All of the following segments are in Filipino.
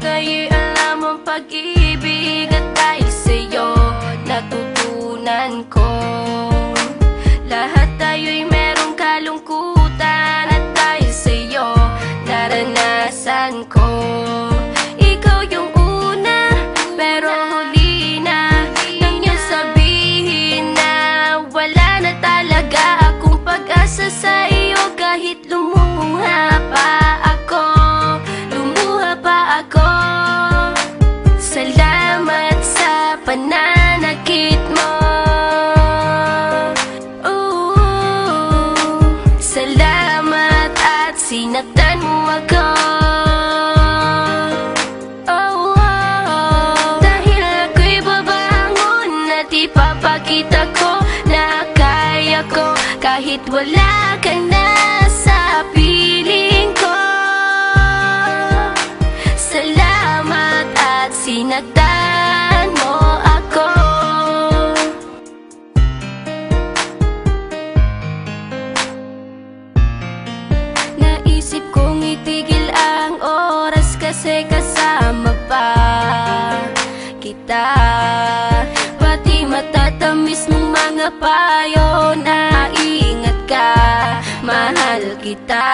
tayo'y alam ang pag-ibig, at dahil sa'yo natutunan ko. Lahat tayo'y merong kalungkutan, at dahil sa'yo naranasan ko. Ikaw yung una, pero huli na nang iyong sabihin na wala na talaga akong pag-asa sa iyo. Kahit lumuha pa ako, lumuha pa ako. Salamat sa pananakit mo. Salamat at sinaktan mo ako. Dahil ako'y babangon at ipapakita ko na kaya ko kahit wala ka na sa piling ko. Salamat at sinaktan mo ako. Naisip kong itigil ang oras kasi kasama pa kita. Pati matatamis mong mga payo na ingat ka, mahal kita.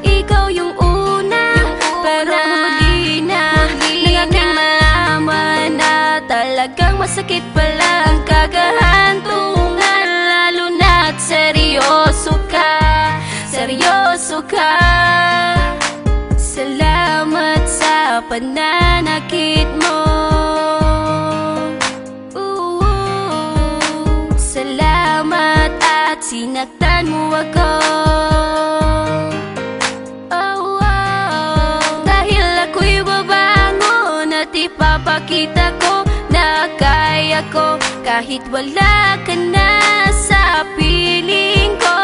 Ikaw yung una, pero huli na nang aking malaman na talagang masakit pala ang kagahantungan. Lalo na't seryoso ka, seryoso ka. Salamat sa pananakit mo. Salamat at sinaktan mo ako. Dahil ako'y babangon at ipapakita ko na kaya ko kahit wala ka na sa piling ko.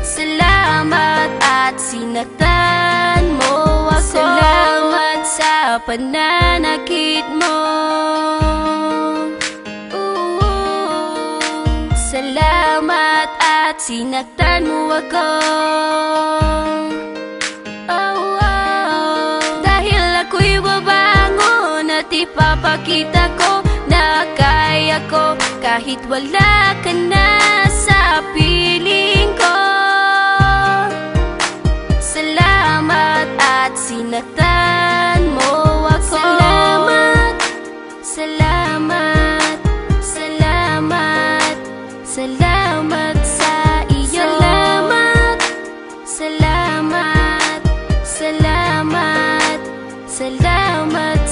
Salamat at sinaktan mo ako. Salamat sa pananakit mo. Salamat at sinaktan mo ako. Dahil ako'y babangon at ipapakita ko na kaya ko kahit wala ka na sa piling ko. Salamat at sinaktan mo ako. Salamat, salamat, salamat, salamat sa iyo. Salamat, salamat, salamat, salamat.